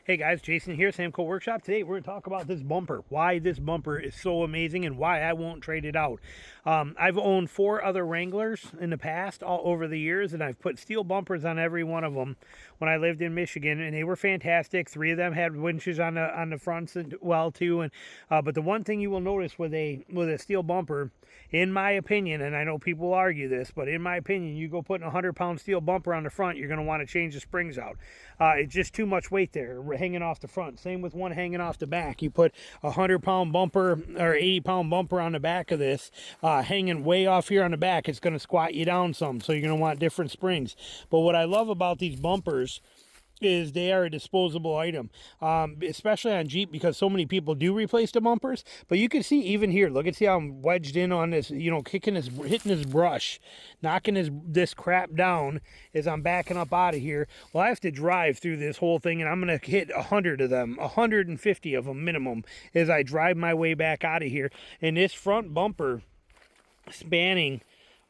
Hey guys, Jason here, Samco Workshop. Today we're going to talk about this bumper, why this bumper is so amazing and why I won't trade it out. I've owned 4 other Wranglers in the past, all over the years, and I've put steel bumpers on every one of them when I lived in Michigan, and they were fantastic. 3 of them had winches on the fronts as well too. And but the one thing you will notice with a steel bumper, in my opinion, and I know people argue this, but in my opinion, you go putting a 100-pound steel bumper on the front, you're going to want to change the springs out. It's just too much weight there hanging off the front. Same with one hanging off the back. You put a 100-pound bumper or 80-pound bumper on the back of this, hanging way off here on the back, it's going to squat you down some, so you're going to want different springs. But what I love about these bumpers is they are a disposable item, especially on Jeep, because so many people do replace the bumpers. But you can see even here, look, see how I'm wedged in on this, you know, hitting this brush, knocking this crap down as I'm backing up out of here. Well, I have to drive through this whole thing, and I'm going to hit 100 of them, 150 of them minimum, as I drive my way back out of here. And this front bumper, spanning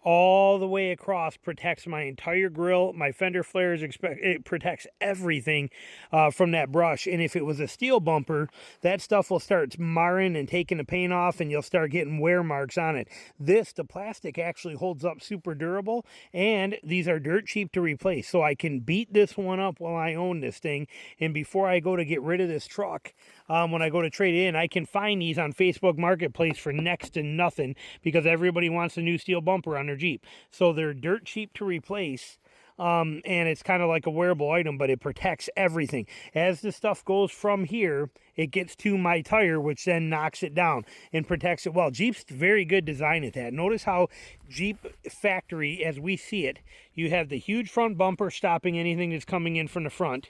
all the way across, protects my entire grill, my fender flares, it protects everything from that brush. And if it was a steel bumper, that stuff will start marring and taking the paint off, and you'll start getting wear marks on it. The plastic actually holds up super durable, and these are dirt cheap to replace. So I can beat this one up while I own this thing, and before I go to get rid of this truck, when I go to trade it in, I can find these on Facebook Marketplace for next to nothing, because everybody wants a new steel bumper on their Jeep. So they're dirt cheap to replace, and it's kind of like a wearable item, but it protects everything. As the stuff goes from here, it gets to my tire, which then knocks it down and protects it well. Jeep's very good design at that. Notice how Jeep factory, as we see it, you have the huge front bumper stopping anything that's coming in from the front.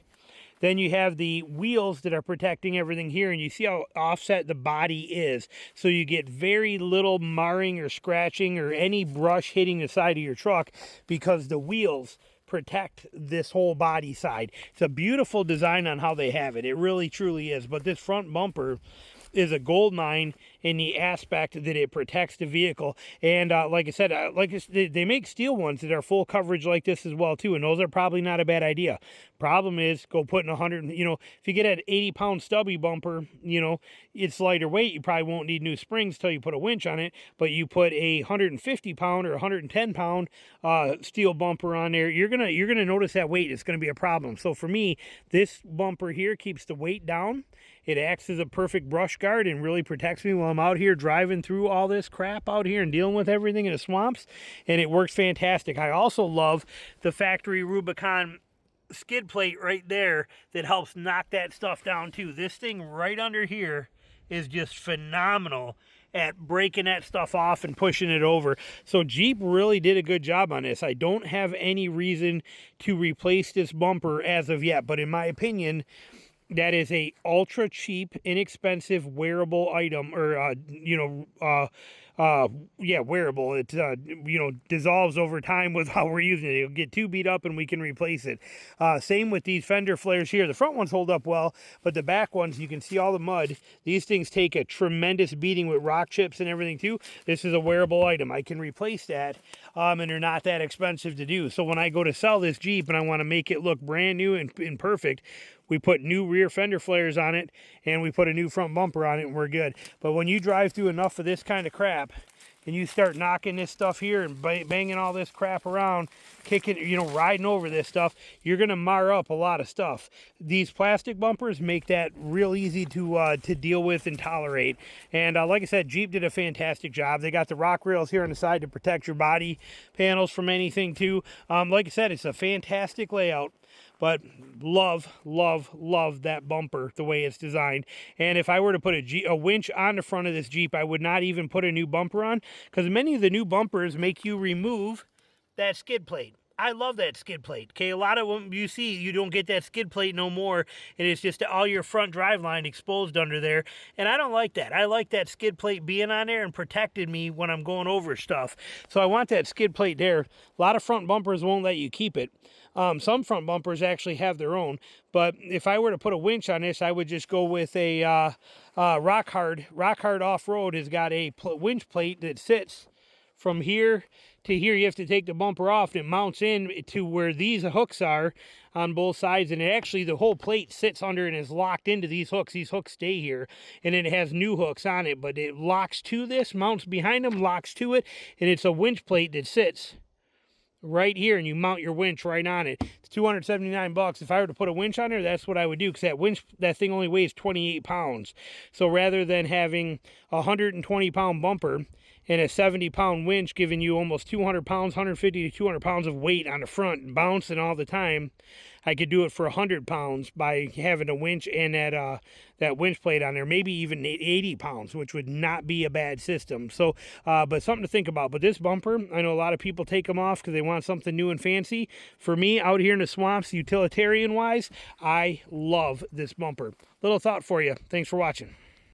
Then you have the wheels that are protecting everything here, and you see how offset the body is. So you get very little marring or scratching or any brush hitting the side of your truck, because the wheels protect this whole body side. It's a beautiful design on how they have it. It really truly is. But this front bumper is a gold mine in the aspect that it protects the vehicle. And like I said, they make steel ones that are full coverage like this as well too, and those are probably not a bad idea. Problem is, go putting 100, you know, if you get an 80-pound stubby bumper, you know, it's lighter weight, you probably won't need new springs till you put a winch on it. But you put a 150-pound or 110-pound steel bumper on there, you're gonna notice that weight. It's gonna be a problem. So for me, this bumper here keeps the weight down. It acts as a perfect brush guard and really protects me while I'm out here driving through all this crap out here and dealing with everything in the swamps, and it works fantastic. I also love the factory Rubicon skid plate right there that helps knock that stuff down too. This thing right under here is just phenomenal at breaking that stuff off and pushing it over. So Jeep really did a good job on this. I don't have any reason to replace this bumper as of yet, but in my opinion, that is a ultra cheap, inexpensive wearable item, or wearable. It dissolves over time with how we're using it. It'll get too beat up and we can replace it. Same with these fender flares here. The front ones hold up well, but the back ones, you can see all the mud. These things take a tremendous beating with rock chips and everything too. This is a wearable item. I can replace that, and they're not that expensive to do. So when I go to sell this Jeep and I want to make it look brand new and perfect, we put new rear fender flares on it, and we put a new front bumper on it, and we're good. But when you drive through enough of this kind of crap, and you start knocking this stuff here and banging all this crap around, kicking, riding over this stuff, you're going to mar up a lot of stuff. These plastic bumpers make that real easy to deal with and tolerate. And like I said, Jeep did a fantastic job. They got the rock rails here on the side to protect your body panels from anything too. Like I said, it's a fantastic layout. But love that bumper, the way it's designed. And if I were to put a winch on the front of this Jeep, I would not even put a new bumper on, because many of the new bumpers make you remove that skid plate. I love that skid plate. Okay, a lot of them you see, you don't get that skid plate no more, and it's just all your front drive line exposed under there. And I don't like that. I like that skid plate being on there and protecting me when I'm going over stuff. So I want that skid plate there. A lot of front bumpers won't let you keep it. Some front bumpers actually have their own. But if I were to put a winch on this, I would just go with a Rock Hard. Rock Hard Off-Road has got a winch plate that sits from here to here, you have to take the bumper off, and it mounts in to where these hooks are on both sides, and it actually, the whole plate sits under and is locked into these hooks. These hooks stay here, and then it has new hooks on it, but it locks to this, mounts behind them, locks to it, and it's a winch plate that sits right here, and you mount your winch right on it. It's $279. If I were to put a winch on there, that's what I would do, because that thing only weighs 28 pounds. So rather than having a 120-pound bumper and a 70-pound winch giving you almost 200 pounds, 150 to 200 pounds of weight on the front and bouncing all the time, I could do it for 100 pounds by having a winch and that winch plate on there, maybe even 80 pounds, which would not be a bad system. So, but something to think about. But this bumper, I know a lot of people take them off because they want something new and fancy. For me, out here in the swamps, utilitarian-wise, I love this bumper. Little thought for you. Thanks for watching.